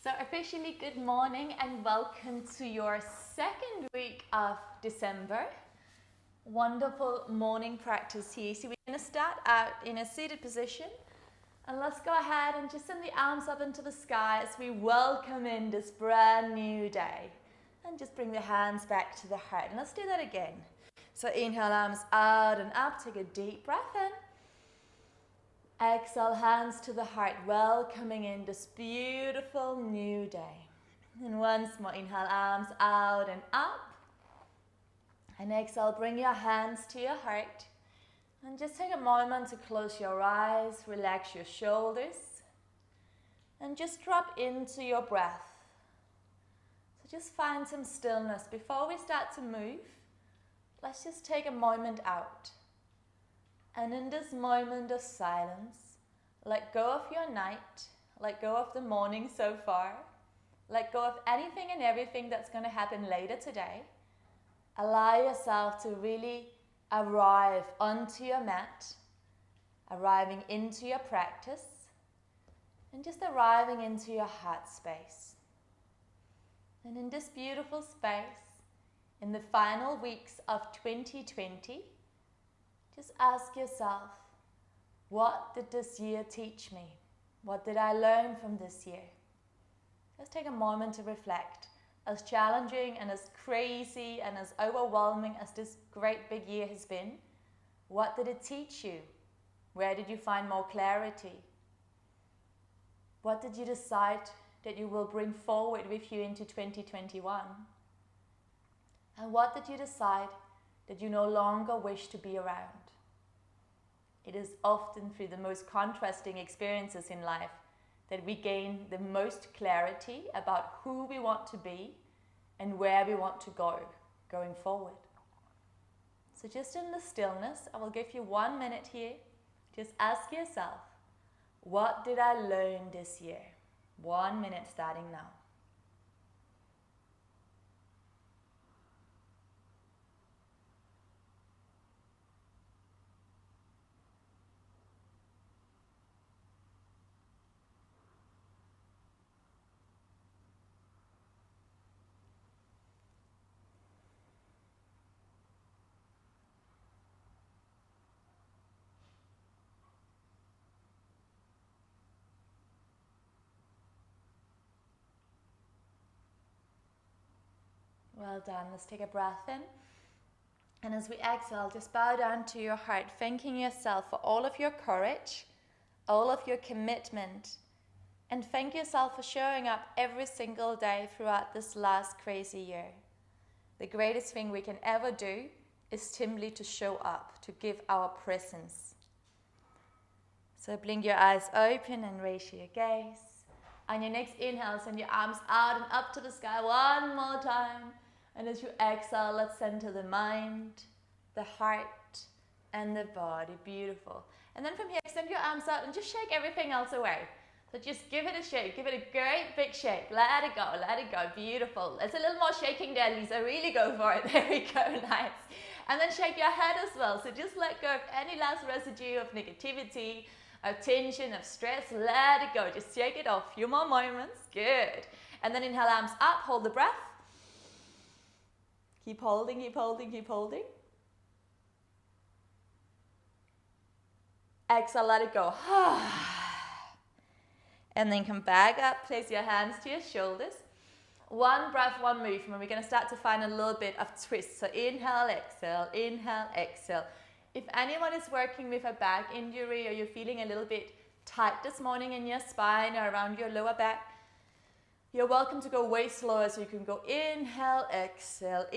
So officially good morning and welcome to your second week of December. Wonderful morning practice here. So we're going to start out in a seated position and let's go ahead and just send the arms up into the sky as we welcome in this brand new day. And just bring the hands back to the heart. And let's do that again. So inhale, arms out and up. Take a deep breath in. Exhale, hands to the heart, welcoming in this beautiful new day. And once more, inhale, arms out and up. And exhale, bring your hands to your heart. And just take a moment to close your eyes, relax your shoulders. And just drop into your breath. So just find some stillness. Before we start to move, let's just take a moment out. And in this moment of silence, let go of your night, let go of the morning so far, let go of anything and everything that's going to happen later today. Allow yourself to really arrive onto your mat, arriving into your practice, and just arriving into your heart space. And in this beautiful space, in the final weeks of 2020, just ask yourself, what did this year teach me? What did I learn from this year? Let's take a moment to reflect. As challenging and as crazy and as overwhelming as this great big year has been, what did it teach you? Where did you find more clarity? What did you decide that you will bring forward with you into 2021? And what did you decide that you no longer wish to be around? It is often through the most contrasting experiences in life that we gain the most clarity about who we want to be and where we want to go going forward. So just in the stillness, I will give you 1 minute here. Just ask yourself, what did I learn this year? 1 minute starting now. Well done. Let's take a breath in. And as we exhale, just bow down to your heart, thanking yourself for all of your courage, all of your commitment, and thank yourself for showing up every single day throughout this last crazy year. The greatest thing we can ever do is simply to show up, to give our presence. So blink your eyes open and raise your gaze. On your next inhale, send your arms out and up to the sky one more time. And as you exhale, let's center the mind, the heart, and the body. Beautiful. And then from here, extend your arms out and just shake everything else away. So just give it a shake. Give it a great big shake. Let it go. Let it go. Beautiful. There's a little more shaking there, Lisa. Really go for it. There we go. Nice. And then shake your head as well. So just let go of any last residue of negativity, of tension, of stress. Let it go. Just shake it off. Few more moments. Good. And then inhale, arms up. Hold the breath. Keep holding, keep holding, keep holding. Exhale, let it go. And then come back up. Place your hands to your shoulders. One breath, one movement. We're going to start to find a little bit of twist. So inhale, exhale, inhale, exhale. If anyone is working with a back injury or you're feeling a little bit tight this morning in your spine or around your lower back, you're welcome to go way slower, so you can go inhale, exhale,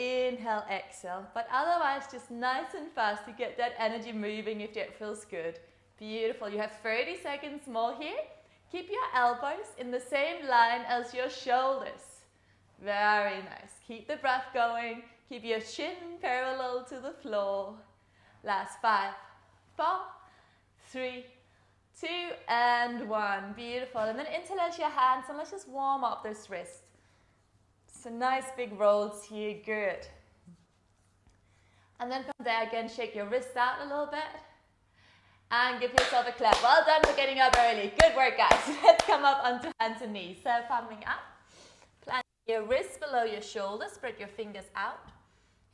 but otherwise just nice and fast to get that energy moving if that feels good. Beautiful. You have 30 seconds more here. Keep your elbows in the same line as your shoulders. Very nice. Keep the breath going. Keep your shin parallel to the floor. Last 5, 4, 3, 2 and 1. Beautiful. And then interlace your hands and let's just warm up those wrists. So nice big rolls here. Good. And then from there again, shake your wrists out a little bit. And give yourself a clap. Well done for getting up early. Good work, guys. Let's come up onto hands and knees. So coming up, plant your wrists below your shoulders, spread your fingers out,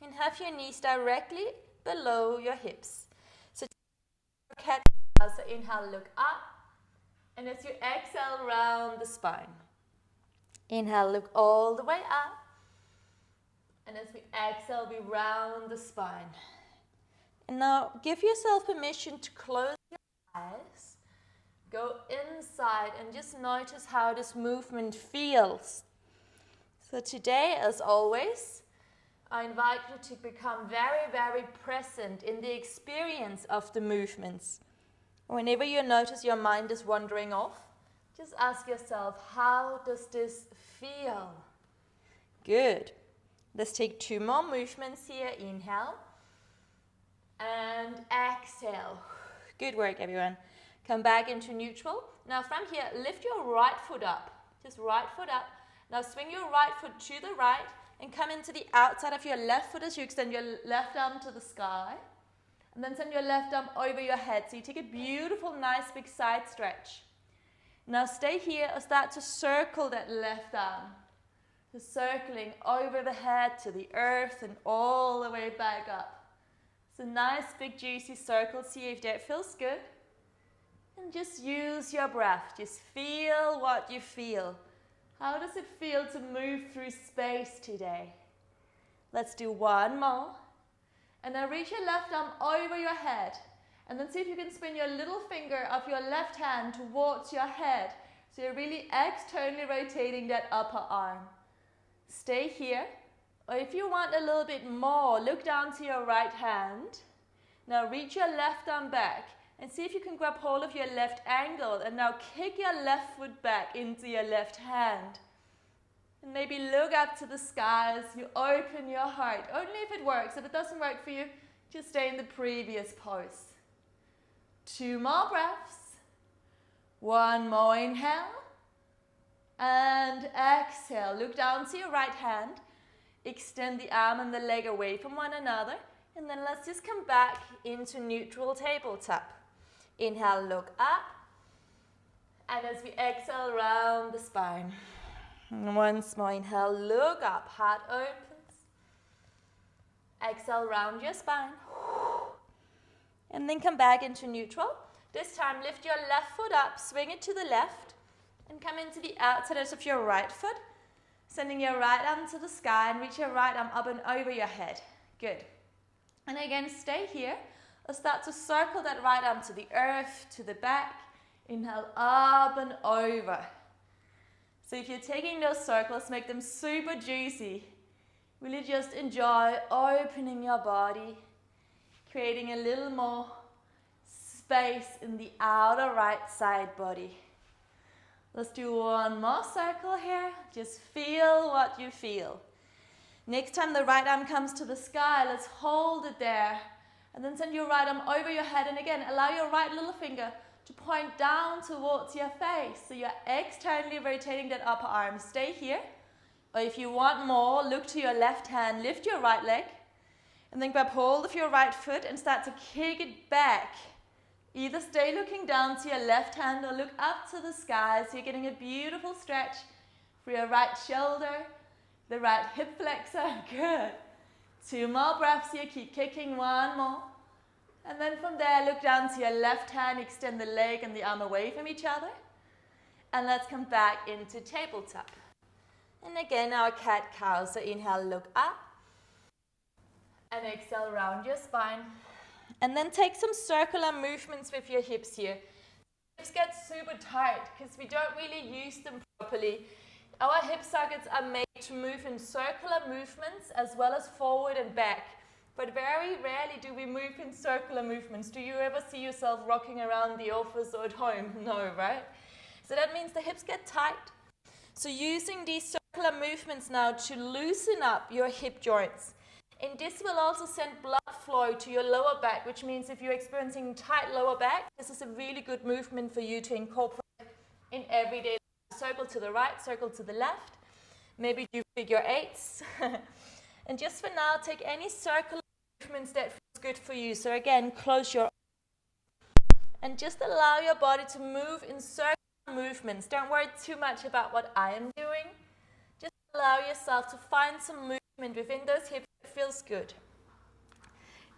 and have your knees directly below your hips. So cat cow. So inhale, look up, and as you exhale, round the spine. Inhale, look all the way up, and as we exhale, we round the spine. And now give yourself permission to close your eyes, go inside and just notice how this movement feels. So today, as always, I invite you to become very, very present in the experience of the movements. Whenever you notice your mind is wandering off, just ask yourself, how does this feel? Good. Let's take 2 more movements here. Inhale. And exhale. Good work, everyone. Come back into neutral. Now from here, lift your right foot up. Just right foot up. Now swing your right foot to the right and come into the outside of your left foot as you extend your left arm to the sky. And then send your left arm over your head. So you take a beautiful, nice big side stretch. Now stay here or start to circle that left arm. Just circling over the head to the earth and all the way back up. So nice big juicy circle, see if that feels good. And just use your breath, just feel what you feel. How does it feel to move through space today? Let's do 1 more. And now reach your left arm over your head. And then see if you can spin your little finger of your left hand towards your head. So you're really externally rotating that upper arm. Stay here. Or if you want a little bit more, look down to your right hand. Now reach your left arm back and see if you can grab hold of your left ankle and now kick your left foot back into your left hand. And maybe look up to the sky as you open your heart. Only if it works. If it doesn't work for you, just stay in the previous pose. 2 more breaths. 1 more inhale. And exhale. Look down to your right hand. Extend the arm and the leg away from one another. And then let's just come back into neutral tabletop. Inhale, look up. And as we exhale, round the spine. And once more, inhale, look up. Heart opens. Exhale, round your spine. And then come back into neutral. This time, lift your left foot up, swing it to the left. And come into the outside edge of your right foot. Sending your right arm to the sky and reach your right arm up and over your head. Good. And again, stay here. Or start to circle that right arm to the earth, to the back. Inhale, up and over. So if you're taking those circles, make them super juicy. Really just enjoy opening your body, creating a little more space in the outer right side body. Let's do 1 more circle here. Just feel what you feel. Next time the right arm comes to the sky, let's hold it there. And then send your right arm over your head. And again, allow your right little finger to point down towards your face. So you're externally rotating that upper arm. Stay here. Or if you want more, look to your left hand, lift your right leg. And then grab hold of your right foot and start to kick it back. Either stay looking down to your left hand or look up to the sky. So you're getting a beautiful stretch for your right shoulder, the right hip flexor. Good. 2 more breaths here. Keep kicking. 1 more. And then from there, look down to your left hand. Extend the leg and the arm away from each other. And let's come back into tabletop. And again, our cat-cow. So inhale, look up. And exhale, round your spine. And then take some circular movements with your hips here. Hips get super tight because we don't really use them properly. Our hip sockets are made to move in circular movements as well as forward and back. But very rarely do we move in circular movements. Do you ever see yourself rocking around the office or at home? No, right? So that means the hips get tight. So using these circular movements now to loosen up your hip joints. And this will also send blood flow to your lower back, which means if you're experiencing tight lower back, this is a really good movement for you to incorporate in everyday life. Circle to the right, circle to the left. Maybe do figure eights. And just for now, take any circular movements that feels good for you. So again, close your eyes And just allow your body to move in circular movements. Don't worry too much about what I am doing. Just allow yourself to find some movement within those hips that feels good.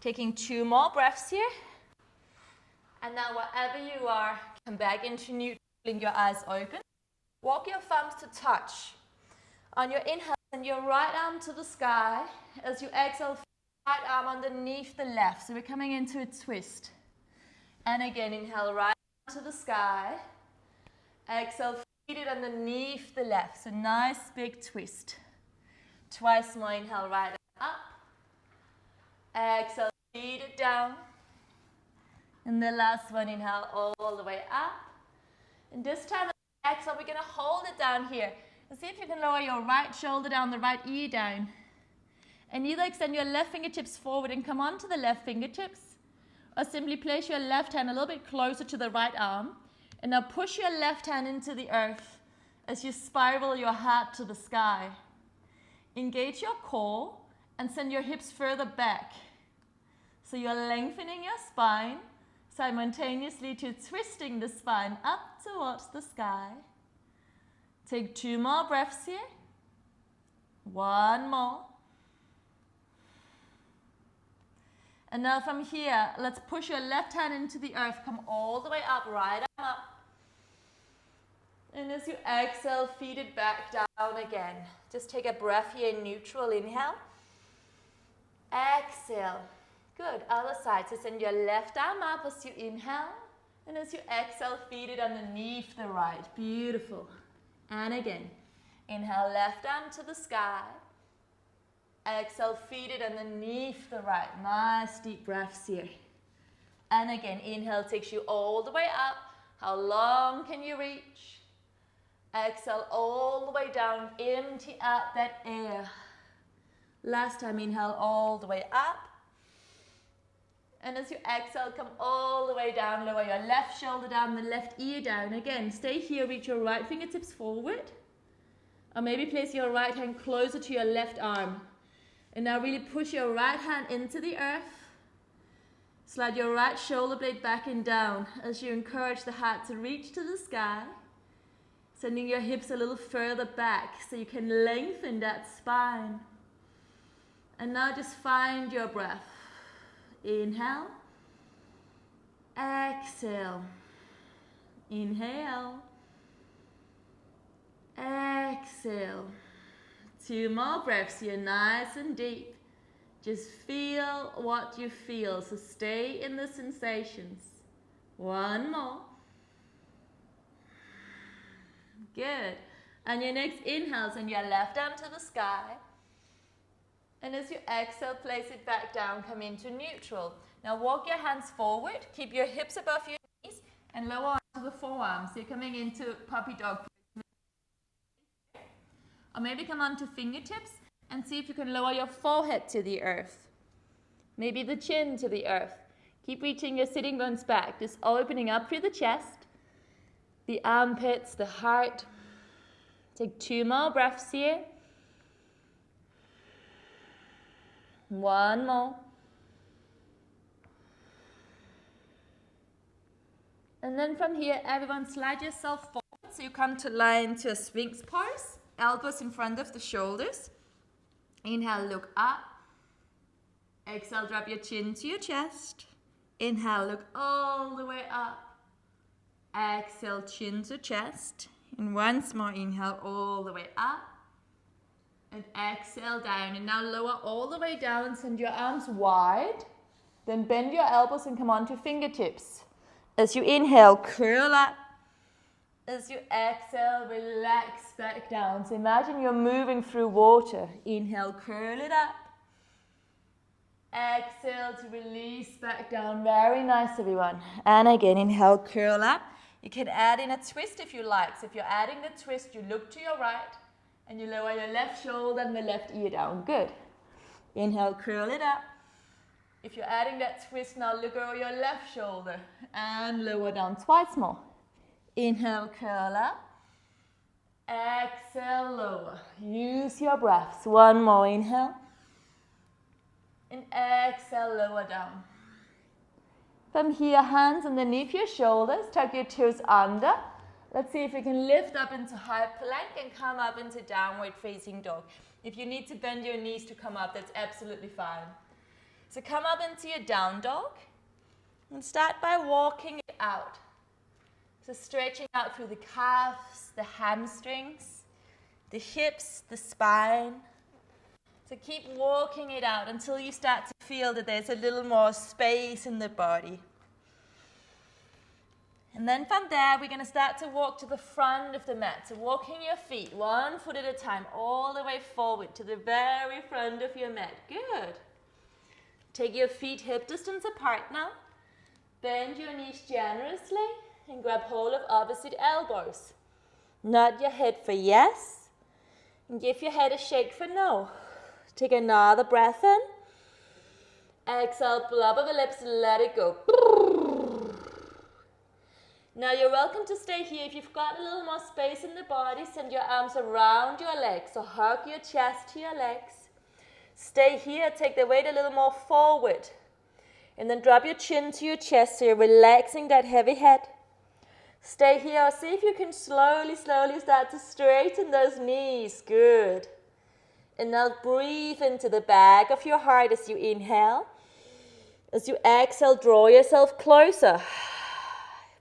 Taking 2 more breaths here. And now wherever you are, come back into neutral, your eyes open. Walk your thumbs to touch. On your inhale, send your right arm to the sky. As you exhale, right arm underneath the left. So we're coming into a twist. And again, inhale, right arm to the sky. Exhale, feet it underneath the left. So nice big twist. Twice more, inhale, right arm up. Exhale, feet it down. And the last one, inhale all the way up. And this time, exhale, we're going to hold it down here. And see if you can lower your right shoulder down, the right ear down. And either extend your left fingertips forward and come onto the left fingertips. Or simply place your left hand a little bit closer to the right arm. And now push your left hand into the earth as you spiral your heart to the sky. Engage your core and send your hips further back. So you're lengthening your spine, simultaneously to twisting the spine up towards the sky. Take 2 more breaths here. 1 more. And now from here, let's push your left hand into the earth. Come all the way up, right arm up. And as you exhale, feet it back down again. Just take a breath here in neutral. Inhale. Exhale. Good. Other side. So send your left arm up as you inhale. And as you exhale, feet it underneath the right. Beautiful. And again. Inhale, left arm to the sky. Exhale, feet it underneath the right. Nice deep breaths here. And again, inhale takes you all the way up. How long can you reach? Exhale all the way down. Empty out that air. Last time, inhale all the way up. And as you exhale, come all the way down. Lower your left shoulder down, the left ear down. Again, stay here, reach your right fingertips forward. Or maybe place your right hand closer to your left arm. And now really push your right hand into the earth. Slide your right shoulder blade back and down as you encourage the heart to reach to the sky. Sending your hips a little further back so you can lengthen that spine. And now just find your breath. Inhale. Exhale. Inhale. Exhale. 2 more breaths here, nice and deep. Just feel what you feel. So stay in the sensations. 1 more. Good. And your next inhale, send your left arm to the sky. And as you exhale, place it back down, come into neutral. Now walk your hands forward, keep your hips above your knees, and lower onto the forearms. So you're coming into puppy dog. Or maybe come onto fingertips and see if you can lower your forehead to the earth. Maybe the chin to the earth. Keep reaching your sitting bones back, just opening up through the chest, the armpits, the heart. Take 2 more breaths here. 1 more. And then from here, everyone slide yourself forward so you come to lie into a Sphinx pose. Elbows in front of the shoulders. Inhale, look up. Exhale, drop your chin to your chest. Inhale, look all the way up. Exhale, chin to chest. And once more, inhale all the way up. And exhale down. And now lower all the way down. Send your arms wide. Then bend your elbows and come onto fingertips. As you inhale, curl up. As you exhale, relax back down. So imagine you're moving through water. Inhale, curl it up. Exhale to release back down. Very nice, everyone. And again, inhale, curl up. You can add in a twist if you like. So if you're adding the twist, you look to your right and you lower your left shoulder and the left ear down. Good. Inhale, curl it up. If you're adding that twist, now look over your left shoulder and lower down twice more. Inhale, curl up. Exhale, lower. Use your breaths. 1 more inhale. And exhale, lower down. From here, hands underneath your shoulders, tuck your toes under. Let's see if we can lift up into high plank and come up into downward facing dog. If you need to bend your knees to come up, that's absolutely fine. So come up into your down dog and start by walking it out. So stretching out through the calves, the hamstrings, the hips, the spine. So keep walking it out until you start to feel that there's a little more space in the body. And then from there, we're going to start to walk to the front of the mat. So walking your feet 1 foot at a time, all the way forward to the very front of your mat. Good. Take your feet hip distance apart now. Bend your knees generously and grab hold of opposite elbows. Nod your head for yes. And give your head a shake for no. Take another breath in. Exhale, blub of the lips, let it go. Now you're welcome to stay here. If you've got a little more space in the body, send your arms around your legs. So hug your chest to your legs. Stay here, take the weight a little more forward. And then drop your chin to your chest so you're relaxing that heavy head. Stay here. See if you can slowly start to straighten those knees. Good. And now breathe into the back of your heart as you inhale. As you exhale, draw yourself closer.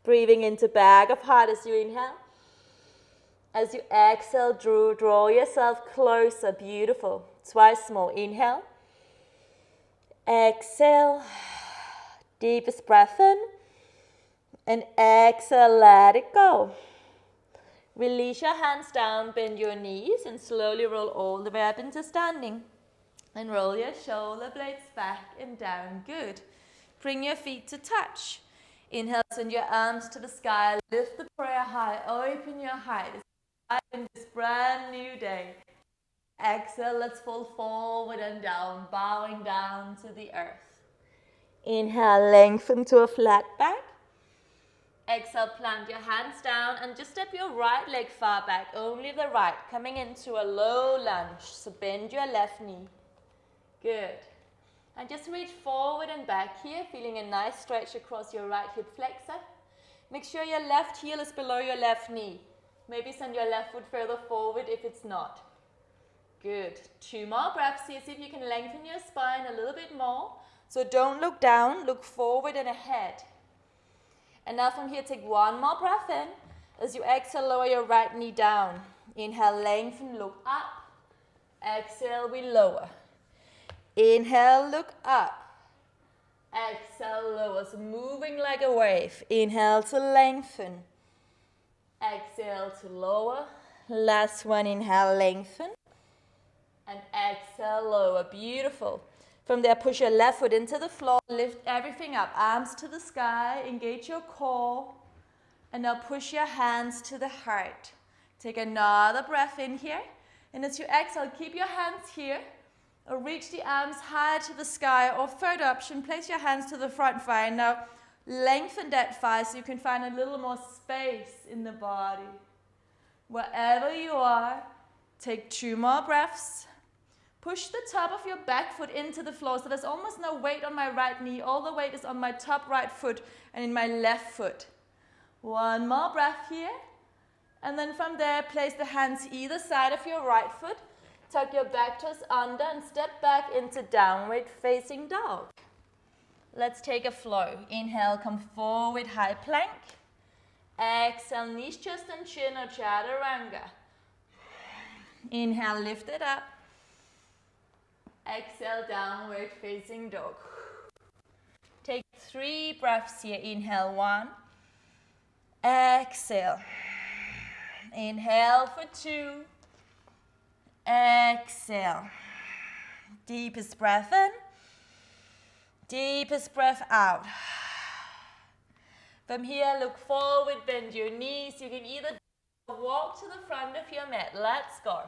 Breathing into back of heart as you inhale. As you exhale, draw yourself closer. Beautiful. Twice more. Inhale. Exhale. Deepest breath in. And exhale, let it go. Release your hands down, bend your knees, and slowly roll all the way up into standing. And roll your shoulder blades back and down. Good. Bring your feet to touch. Inhale, send your arms to the sky. Lift the prayer high. Open your heart. In this brand new day. Exhale, let's fall forward and down, bowing down to the earth. Inhale, lengthen to a flat back. Exhale, plant your hands down and just step your right leg far back, only the right, coming into a low lunge. So bend your left knee. Good. And just reach forward and back here, feeling a nice stretch across your right hip flexor. Make sure your left heel is below your left knee. Maybe send your left foot further forward if it's not. Good. 2 more breaths here. See if you can lengthen your spine a little bit more. So don't look down, look forward and ahead. And now from here, take 1 more breath in. As you exhale, lower your right knee down. Inhale, lengthen, look up. Exhale, we lower. Inhale, look up. Exhale, lower. So moving like a wave. Inhale to lengthen. Exhale to lower. Last one, inhale, lengthen. And exhale, lower. Beautiful. From there, push your left foot into the floor. Lift everything up. Arms to the sky. Engage your core. And now push your hands to the heart. Take another breath in here. And as you exhale, keep your hands here. Or reach the arms high to the sky. Or third option, place your hands to the front thigh. Now, lengthen that thigh so you can find a little more space in the body. Wherever you are, take 2 more breaths. Push the top of your back foot into the floor so there's almost no weight on my right knee. All the weight is on my top right foot and in my left foot. 1 more breath here. And then from there, place the hands either side of your right foot. Tuck your back toes under and step back into downward facing dog. Let's take a flow. Inhale, come forward, high plank. Exhale, knees, chest and chin or chaturanga. Inhale, lift it up. Exhale, downward facing dog. Take 3 breaths here. Inhale, 1. Exhale. Inhale for 2. Exhale. Deepest breath in. Deepest breath out. From here, look forward, bend your knees. You can either walk to the front of your mat. Let's go.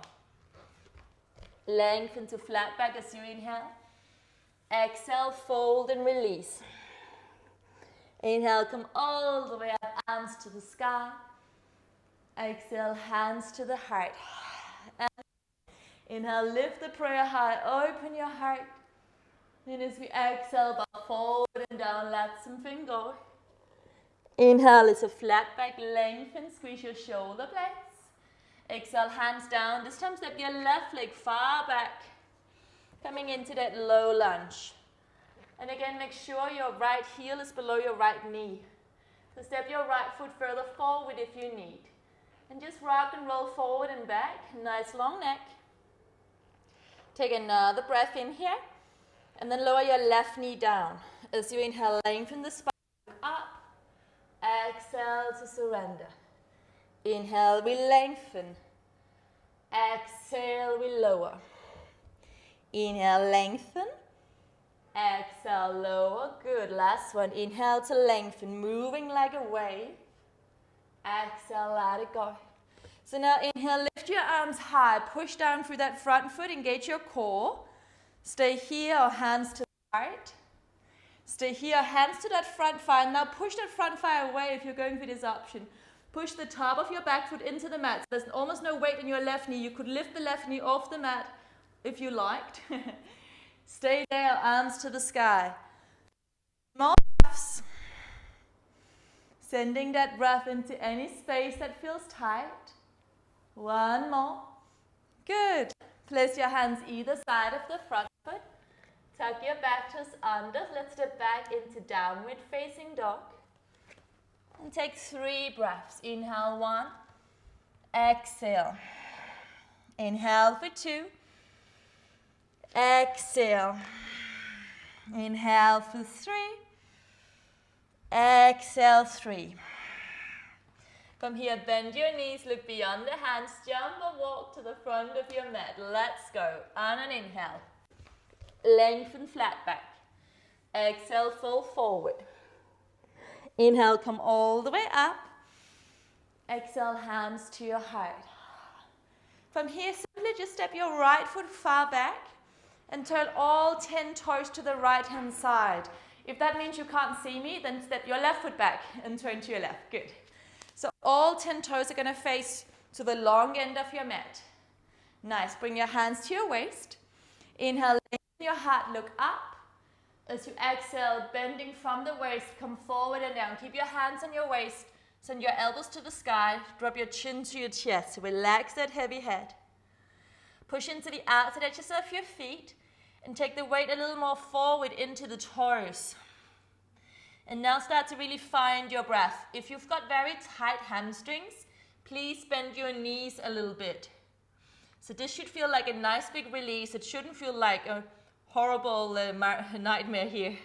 Lengthen to flat back as you inhale. Exhale, fold and release. Inhale, come all the way up, arms to the sky. Exhale, hands to the heart. Inhale, lift the prayer high, open your heart. And as we exhale, bow forward and down, let something go. Inhale is a flat back, lengthen, squeeze your shoulder blades. Exhale, hands down. This time step your left leg far back, coming into that low lunge. And again, make sure your right heel is below your right knee. So step your right foot further forward if you need. And just rock and roll forward and back. Nice long neck. Take another breath in here. And then lower your left knee down. As you inhale, lengthen the spine up. Exhale to surrender. Inhale, we lengthen. Exhale, we lower. Inhale, lengthen. Exhale, lower. Good. Last one. Inhale to lengthen, moving like a wave. Exhale, let it go. So now inhale, lift your arms high. Push down through that front foot. Engage your core. Stay here or hands to the right. Stay here, hands to that front thigh. Now push that front thigh away if you're going for this option. Push the top of your back foot into the mat. So there's almost no weight in your left knee. You could lift the left knee off the mat if you liked. Stay there, arms to the sky. More breaths. Sending that breath into any space that feels tight. One more. Good. Place your hands either side of the front foot. Tuck your back toes under. Let's step back into downward facing dog. And take 3 breaths. Inhale 1. Exhale. Inhale for 2. Exhale. Inhale for 3. Exhale 3. From here, bend your knees, look beyond the hands, jump or walk to the front of your mat. Let's go. On an inhale. Lengthen flat back. Exhale, fold forward. Inhale, come all the way up. Exhale, hands to your heart. From here, simply just step your right foot far back and turn all 10 toes to the right-hand side. If that means you can't see me, then step your left foot back and turn to your left. Good. So all 10 toes are going to face to the long end of your mat. Nice. Bring your hands to your waist. Inhale, lengthen your heart, look up. As you exhale, bending from the waist, come forward and down. Keep your hands on your waist. Send your elbows to the sky. Drop your chin to your chest. Relax that heavy head. Push into the outside edges of your feet and take the weight a little more forward into the toes. And now start to really find your breath. If you've got very tight hamstrings, please bend your knees a little bit. So this should feel like a nice big release. It shouldn't feel like a horrible nightmare here.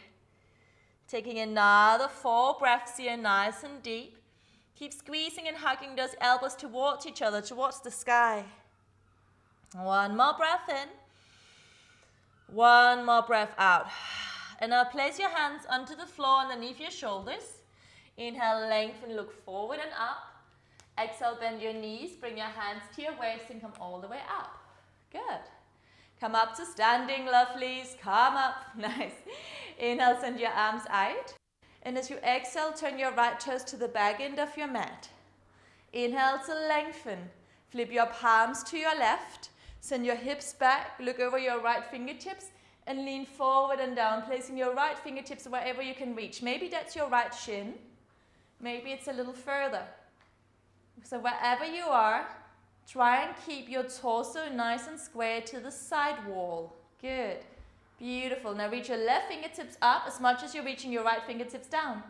Taking another 4 breaths here, nice and deep. Keep squeezing and hugging those elbows towards each other, towards the sky. 1 more breath in. 1 more breath out. And now place your hands onto the floor underneath your shoulders. Inhale, lengthen, look forward and up. Exhale, bend your knees, bring your hands to your waist and come all the way up. Good. Come up to standing, lovelies. Come up. Nice. Inhale, send your arms out. And as you exhale, turn your right toes to the back end of your mat. Inhale to lengthen. Flip your palms to your left. Send your hips back. Look over your right fingertips. And lean forward and down, placing your right fingertips wherever you can reach. Maybe that's your right shin. Maybe it's a little further. So wherever you are, try and keep your torso nice and square to the side wall. Good. Beautiful. Now reach your left fingertips up as much as you're reaching your right fingertips down.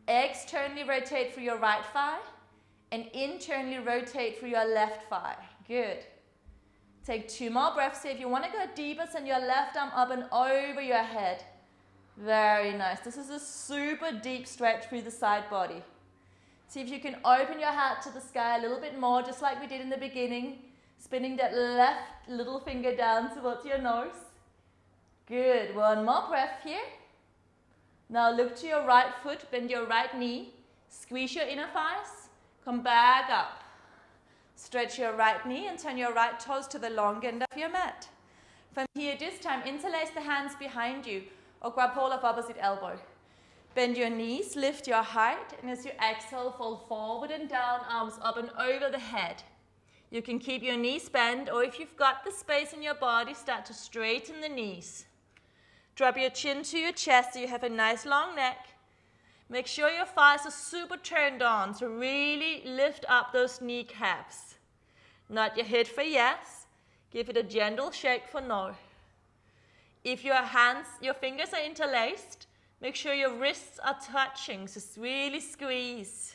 Externally rotate through your right thigh and internally rotate through your left thigh. Good. Take 2 more breaths here. If you want to go deeper, send your left arm up and over your head. Very nice. This is a super deep stretch through the side body. See if you can open your heart to the sky a little bit more, just like we did in the beginning. Spinning that left little finger down towards your nose. Good. 1 more breath here. Now look to your right foot, bend your right knee. Squeeze your inner thighs. Come back up. Stretch your right knee and turn your right toes to the long end of your mat. From here, this time, interlace the hands behind you or grab hold of opposite elbow. Bend your knees, lift your height, and as you exhale, fold forward and down, arms up and over the head. You can keep your knees bent, or if you've got the space in your body, start to straighten the knees. Drop your chin to your chest so you have a nice long neck. Make sure your thighs are super turned on, so really lift up those kneecaps. Nod your head for yes. Give it a gentle shake for no. If your fingers are interlaced, make sure your wrists are touching, so really squeeze.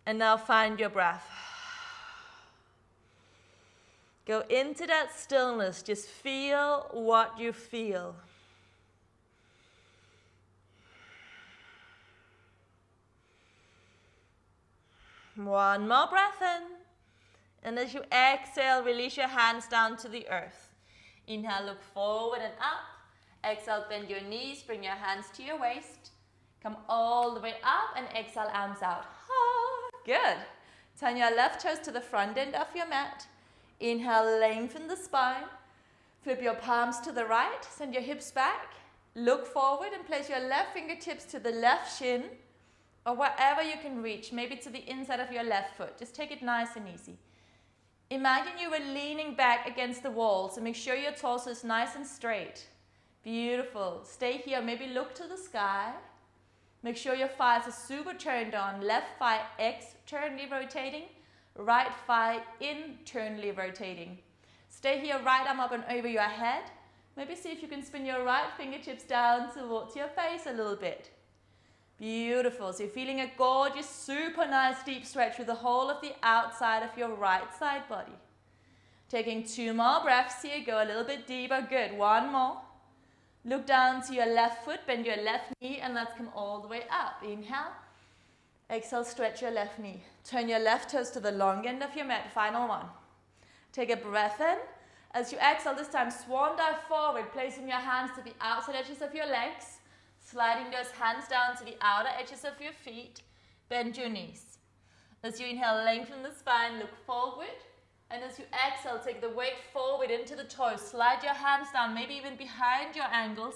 And now find your breath. Go into that stillness, just feel what you feel. One more breath in. And as you exhale, release your hands down to the earth. Inhale, look forward and up. Exhale, bend your knees, bring your hands to your waist. Come all the way up and exhale, arms out. Good. Turn your left toes to the front end of your mat. Inhale, lengthen the spine. Flip your palms to the right, send your hips back. Look forward and place your left fingertips to the left shin or wherever you can reach, maybe to the inside of your left foot. Just take it nice and easy. Imagine you were leaning back against the wall, so make sure your torso is nice and straight. Beautiful. Stay here, maybe look to the sky. Make sure your thighs are super turned on. Left thigh externally rotating, right thigh internally rotating. Stay here, right arm up and over your head. Maybe see if you can spin your right fingertips down towards your face a little bit. Beautiful. So you're feeling a gorgeous, super nice deep stretch through the whole of the outside of your right side body. Taking 2 more breaths here. Go a little bit deeper. Good. 1 more. Look down to your left foot. Bend your left knee and let's come all the way up. Inhale. Exhale, stretch your left knee. Turn your left toes to the long end of your mat. Final one. Take a breath in. As you exhale this time, swan dive forward, placing your hands to the outside edges of your legs. Sliding those hands down to the outer edges of your feet. Bend your knees. As you inhale, lengthen the spine, look forward. And as you exhale, take the weight forward into the toes. Slide your hands down, maybe even behind your ankles.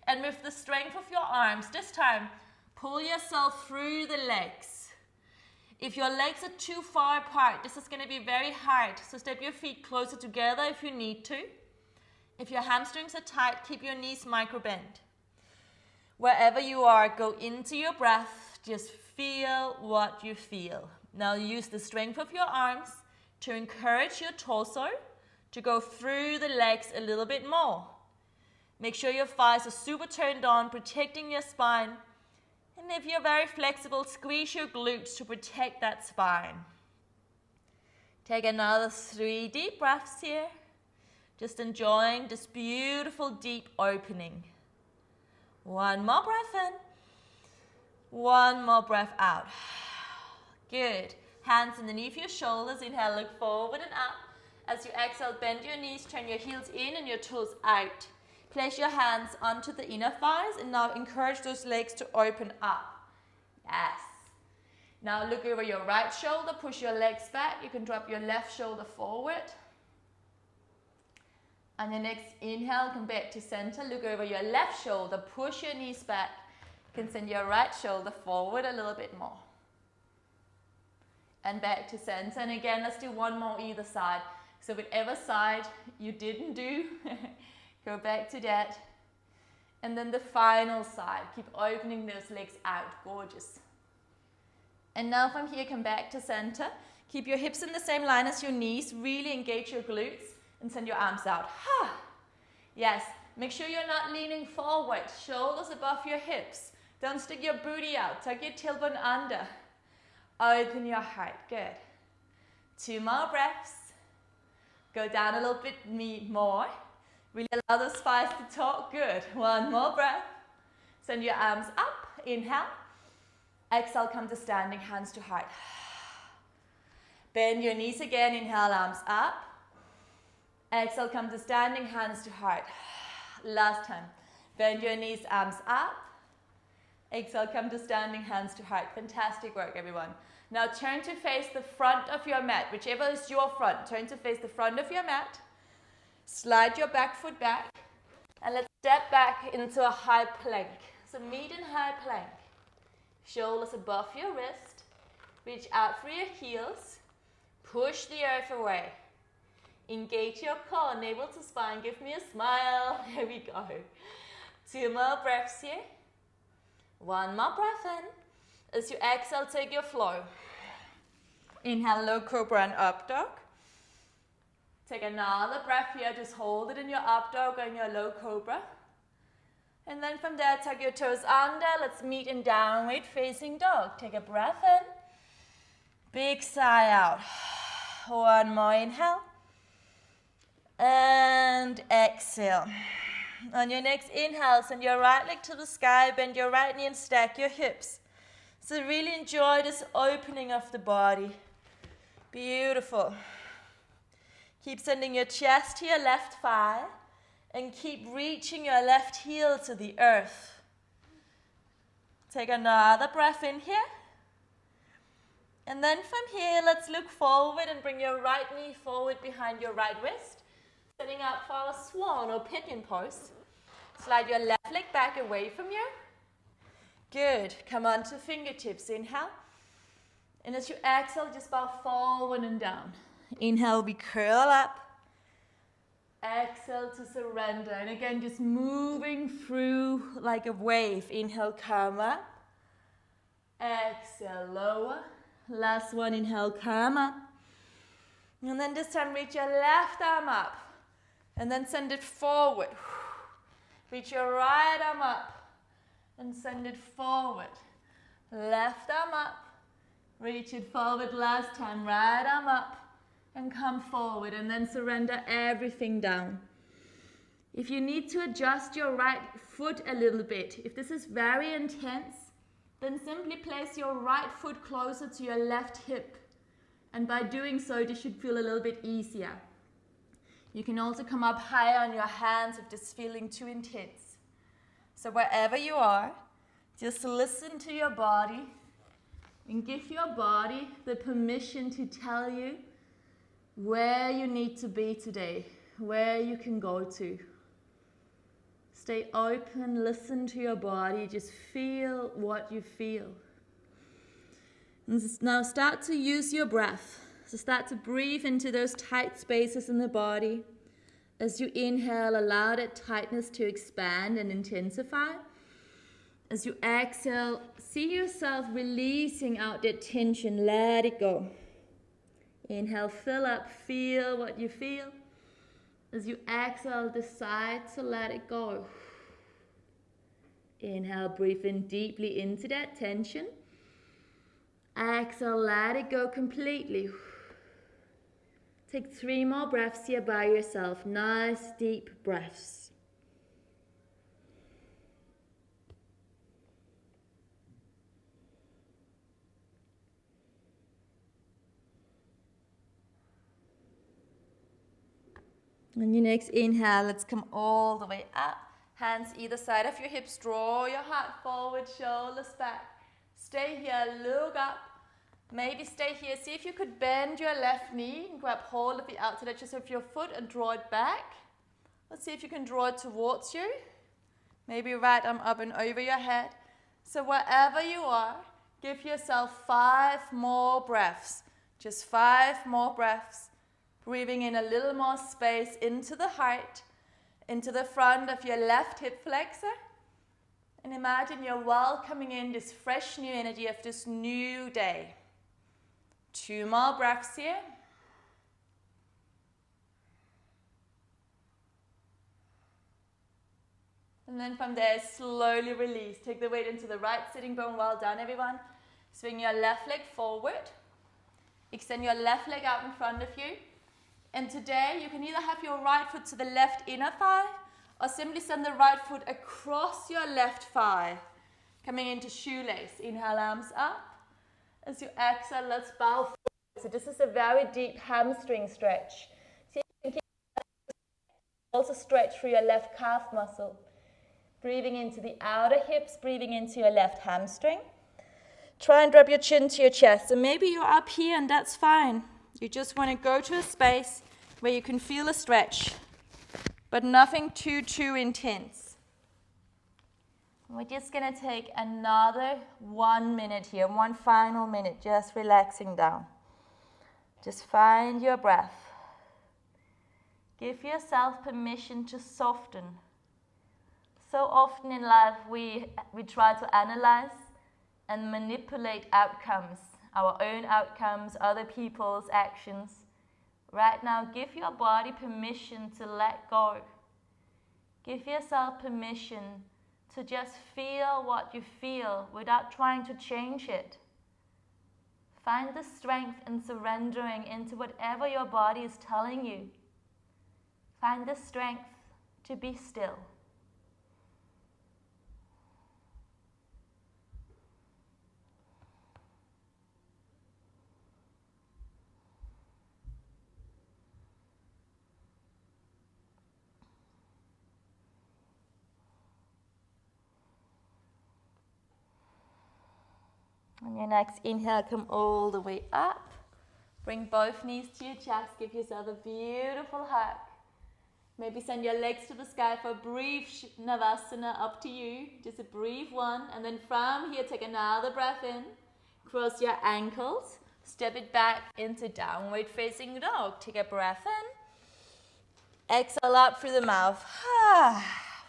And with the strength of your arms, this time, pull yourself through the legs. If your legs are too far apart, this is going to be very hard. So step your feet closer together if you need to. If your hamstrings are tight, keep your knees micro bend. Wherever you are, go into your breath. Just feel what you feel. Now use the strength of your arms to encourage your torso to go through the legs a little bit more. Make sure your thighs are super turned on, protecting your spine. And if you're very flexible, squeeze your glutes to protect that spine. Take another 3 deep breaths here. Just enjoying this beautiful deep opening. 1 more breath in. 1 more breath out. Good. Hands underneath your shoulders. Inhale, look forward and up. As you exhale, bend your knees, turn your heels in and your toes out. Place your hands onto the inner thighs and now encourage those legs to open up. Yes. Now look over your right shoulder, push your legs back. You can drop your left shoulder forward. On your next inhale, come back to center. Look over your left shoulder, push your knees back. You can send your right shoulder forward a little bit more. And back to center. And again, let's do 1 more either side. So whichever side you didn't do, go back to that. And then the final side. Keep opening those legs out. Gorgeous. And now from here, come back to center. Keep your hips in the same line as your knees. Really engage your glutes. And send your arms out. Yes, make sure you're not leaning forward. Shoulders above your hips. Don't stick your booty out. Tuck your tailbone under. Open your heart. Good. 2 more breaths. Go down a little bit more. Really allow those thighs to talk. Good. 1 more breath. Send your arms up. Inhale. Exhale, come to standing, hands to heart. Bend your knees again. Inhale, arms up. Exhale, come to standing, hands to heart. Last time. Bend your knees, arms up. Exhale, come to standing, hands to heart. Fantastic work, everyone. Now turn to face the front of your mat. Whichever is your front, turn to face the front of your mat. Slide your back foot back. And let's step back into a high plank. So meet in high plank. Shoulders above your wrist. Reach out through your heels. Push the earth away. Engage your core, navel to spine. Give me a smile. Here we go. 2 more breaths here. 1 more breath in. As you exhale, take your flow. Inhale, low cobra and up dog. Take another breath here. Just hold it in your up dog or in your low cobra. And then from there, tuck your toes under. Let's meet in downward facing dog. Take a breath in. Big sigh out. 1 more inhale. And exhale. On your next inhale, send your right leg to the sky. Bend your right knee and stack your hips. So really enjoy this opening of the body. Beautiful. Keep sending your chest to your left thigh. And keep reaching your left heel to the earth. Take another breath in here. And then from here, let's look forward and bring your right knee forward behind your right wrist. Setting up for a swan or pigeon pose. Slide your left leg back away from you. Good. Come on to fingertips. Inhale. And as you exhale, just bow forward and down. Inhale, we curl up. Exhale to surrender. And again, just moving through like a wave. Inhale, come up. Exhale, lower. Last one, inhale, come up. And then this time, reach your left arm up. And then send it forward. Reach your right arm up. And send it forward. Left arm up. Reach it forward last time. Right arm up. And come forward, and then surrender everything down. If you need to adjust your right foot a little bit, if this is very intense, then simply place your right foot closer to your left hip. And by doing so, this should feel a little bit easier. You can also come up higher on your hands if this is feeling too intense. So wherever you are, just listen to your body and give your body the permission to tell you where you need to be today, where you can go to. Stay open, listen to your body, just feel what you feel. And now start to use your breath. So start to breathe into those tight spaces in the body. As you inhale, allow that tightness to expand and intensify. As you exhale, see yourself releasing out that tension, let it go. Inhale, fill up, feel what you feel. As you exhale, decide to let it go. Inhale, breathe in deeply into that tension. Exhale, let it go completely. Take 3 more breaths here by yourself. Nice, deep breaths. On your next inhale, let's come all the way up. Hands either side of your hips. Draw your heart forward, shoulders back. Stay here, look up. Maybe stay here. See if you could bend your left knee and grab hold of the outside edges of your foot and draw it back. Let's see if you can draw it towards you. Maybe right arm up and over your head. So wherever you are, give yourself 5 more breaths. Just 5 more breaths. Breathing in a little more space into the heart, into the front of your left hip flexor. And imagine you're welcoming in this fresh new energy of this new day. 2 more breaths here. And then from there, slowly release. Take the weight into the right sitting bone. Well done, everyone. Swing your left leg forward. Extend your left leg out in front of you. And today, you can either have your right foot to the left inner thigh, or simply send the right foot across your left thigh, coming into shoelace. Inhale, arms up. As you exhale, let's bow forward. So this is a very deep hamstring stretch. See if you can keep also stretch through your left calf muscle. Breathing into the outer hips, breathing into your left hamstring. Try and drop your chin to your chest. So maybe you're up here and that's fine. You just want to go to a space where you can feel a stretch, but nothing too intense. We're just going to take another 1 minute here, 1 final minute, just relaxing down. Just find your breath. Give yourself permission to soften. So often in life we try to analyze and manipulate outcomes, our own outcomes, other people's actions. Right now, give your body permission to let go. Give yourself permission to just feel what you feel without trying to change it. Find the strength in surrendering into whatever your body is telling you. Find the strength to be still. On your next inhale, come all the way up. Bring both knees to your chest. Give yourself a beautiful hug. Maybe send your legs to the sky for a brief Navasana, up to you. Just a brief one. And then from here, take another breath in. Cross your ankles. Step it back into downward facing dog. Take a breath in. Exhale out through the mouth.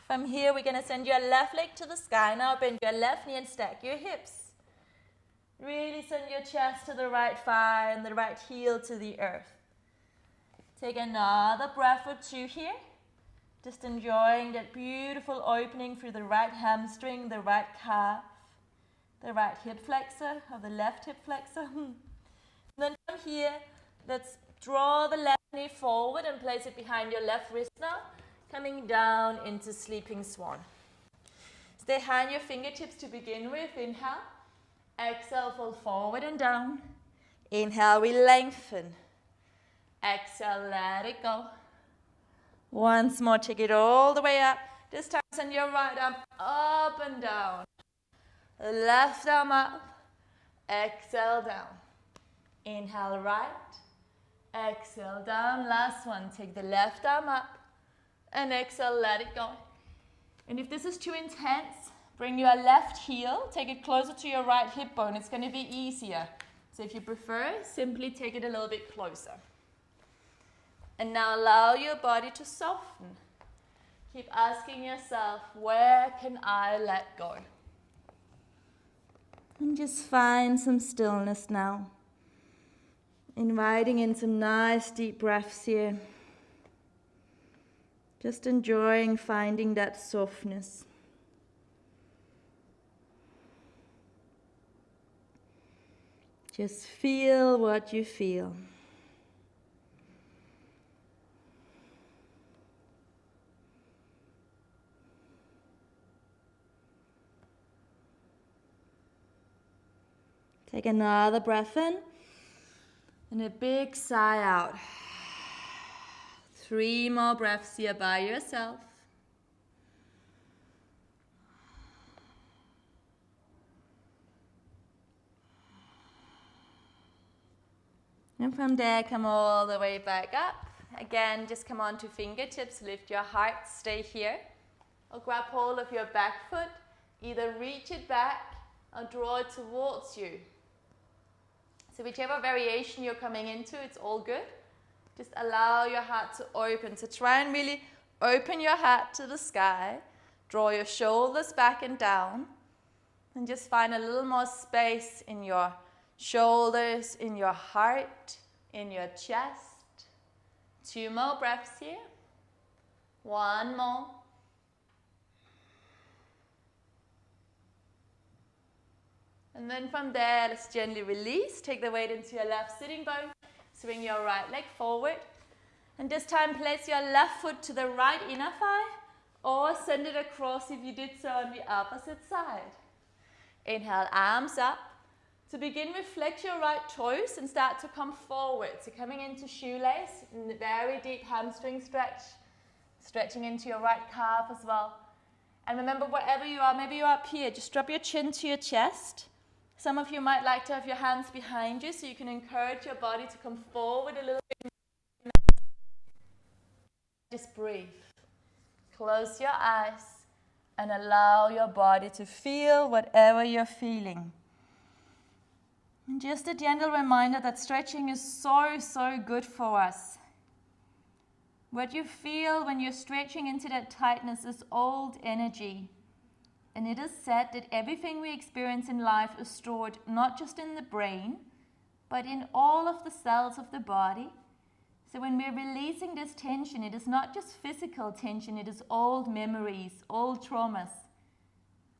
From here, we're going to send your left leg to the sky. Now bend your left knee and stack your hips. Really send your chest to the right thigh and the right heel to the earth. Take another breath or two here. Just enjoying that beautiful opening through the right hamstring, the right calf, the right hip flexor, or the left hip flexor. Then from here, let's draw the left knee forward and place it behind your left wrist now, coming down into sleeping swan. Stay high on your fingertips to begin with. Inhale. Exhale, fold forward and down. Inhale, we lengthen. Exhale, let it go. Once more, take it all the way up. This time, send your right arm up and down. Left arm up. Exhale, down. Inhale, right. Exhale, down. Last one. Take the left arm up. And exhale, let it go. And if this is too intense, bring your left heel, take it closer to your right hip bone. It's going to be easier. So if you prefer, simply take it a little bit closer. And now allow your body to soften. Keep asking yourself, where can I let go? And just find some stillness now. Inviting in some nice deep breaths here. Just enjoying finding that softness. Just feel what you feel. Take another breath in and a big sigh out. 3 more breaths here by yourself. And from there, come all the way back up. Again, just come on to fingertips, lift your heart, stay here. Or grab hold of your back foot, either reach it back or draw it towards you. So whichever variation you're coming into, it's all good. Just allow your heart to open. So try and really open your heart to the sky. Draw your shoulders back and down. And just find a little more space in your shoulders, in your heart, in your chest. 2 more breaths here. 1 more. And then from there, let's gently release. Take the weight into your left sitting bone. Swing your right leg forward. And this time, place your left foot to the right inner thigh or send it across if you did so on the opposite side. Inhale, arms up. To begin with, flex your right toes and start to come forward. So coming into shoelace, very deep hamstring stretch. Stretching into your right calf as well. And remember, wherever you are, maybe you're up here, just drop your chin to your chest. Some of you might like to have your hands behind you so you can encourage your body to come forward a little bit. Just breathe. Close your eyes and allow your body to feel whatever you're feeling. And just a gentle reminder that stretching is so good for us. What you feel when you're stretching into that tightness is old energy. And it is said that everything we experience in life is stored not just in the brain, but in all of the cells of the body. So when we're releasing this tension, it is not just physical tension, it is old memories, old traumas,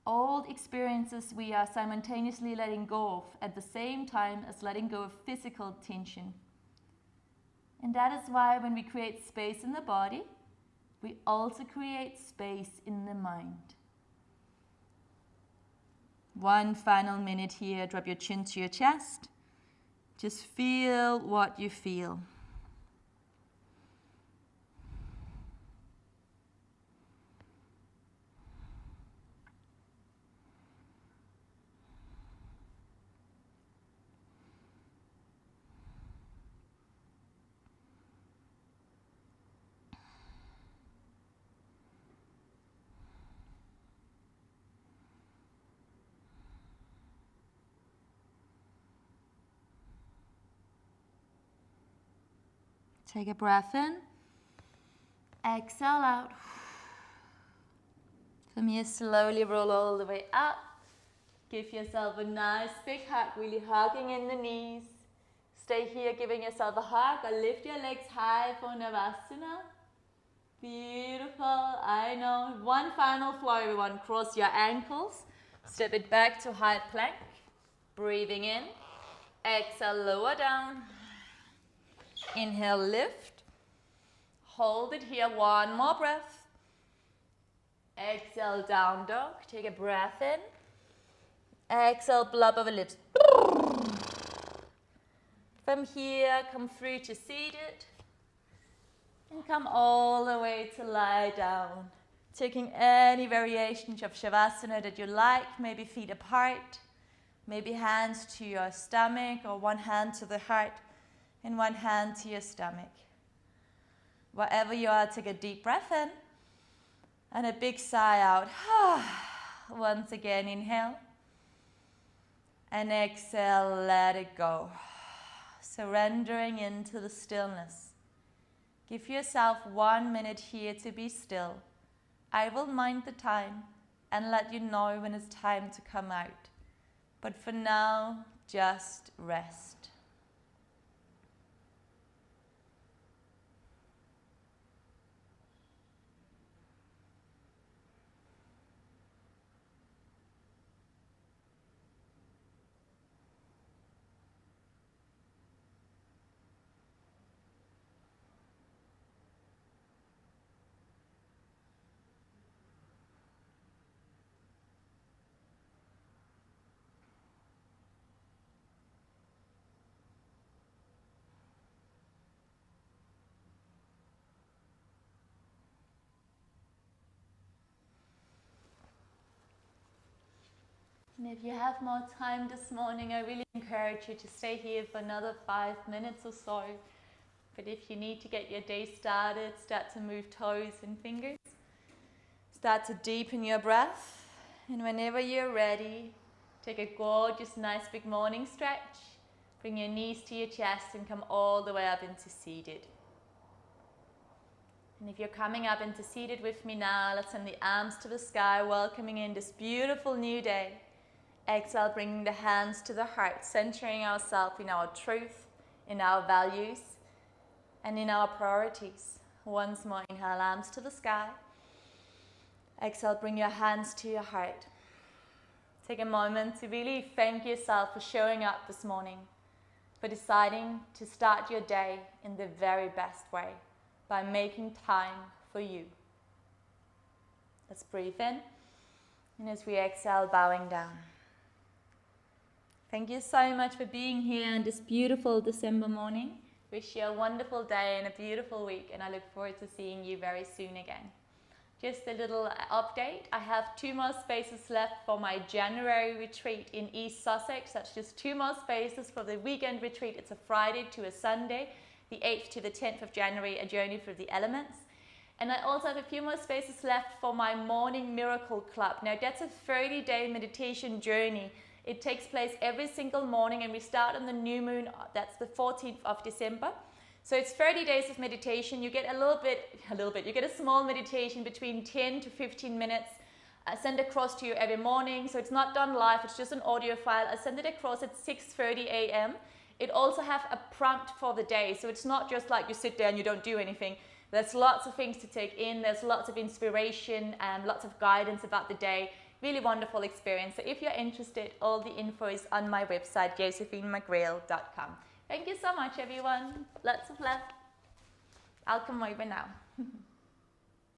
old experiences we are simultaneously letting go of at the same time as letting go of physical tension. And that is why when we create space in the body, we also create space in the mind. One final minute here, drop your chin to your chest. Just feel what you feel. Take a breath in. Exhale out. From here, slowly roll all the way up. Give yourself a nice big hug, really hugging in the knees. Stay here, giving yourself a hug, or lift your legs high for Navasana. Beautiful, I know. One final flow, everyone. Cross your ankles. Step it back to high plank. Breathing in. Exhale, lower down. Inhale, lift. Hold it here, one more breath. Exhale, down dog. Take a breath in. Exhale, blub over lips. From here, come through to seated. And come all the way to lie down. Taking any variations of Shavasana that you like, maybe feet apart, maybe hands to your stomach, or one hand to the heart, and one hand to your stomach. Wherever you are, take a deep breath in, and a big sigh out. Once again, inhale. And exhale, let it go. Surrendering into the stillness. Give yourself 1 minute here to be still. I will mind the time and let you know when it's time to come out. But for now, just rest. And if you have more time this morning, I really encourage you to stay here for another 5 minutes or so. But if you need to get your day started, start to move toes and fingers. Start to deepen your breath. And whenever you're ready, take a gorgeous, nice big morning stretch. Bring your knees to your chest and come all the way up into seated. And if you're coming up into seated with me now, let's send the arms to the sky, welcoming in this beautiful new day. Exhale, bringing the hands to the heart, centering ourselves in our truth, in our values, and in our priorities. Once more, inhale, arms to the sky. Exhale, bring your hands to your heart. Take a moment to really thank yourself for showing up this morning, for deciding to start your day in the very best way, by making time for you. Let's breathe in, and as we exhale, bowing down. Thank you so much for being here on this beautiful December morning. Wish you a wonderful day and a beautiful week, and I look forward to seeing you very soon again. Just a little update. I have 2 more spaces left for my January retreat in East Sussex. That's just 2 more spaces for the weekend retreat. It's a Friday to a Sunday, the 8th to the 10th of January, a journey through the elements. And I also have a few more spaces left for my Morning Miracle Club. Now that's a 30-day meditation journey. It takes place every single morning, and we start on the new moon. That's the 14th of December. So it's 30 days of meditation. You get you get a small meditation between 10 to 15 minutes. I send across to you every morning. So it's not done live, it's just an audio file. I send it across at 6:30 a.m. It also have a prompt for the day. So it's not just like you sit there and you don't do anything. There's lots of things to take in. There's lots of inspiration and lots of guidance about the day. Really wonderful experience. So if you're interested, all the info is on my website, josephinemcgrail.com. Thank you so much, everyone. Lots of love. I'll come over now.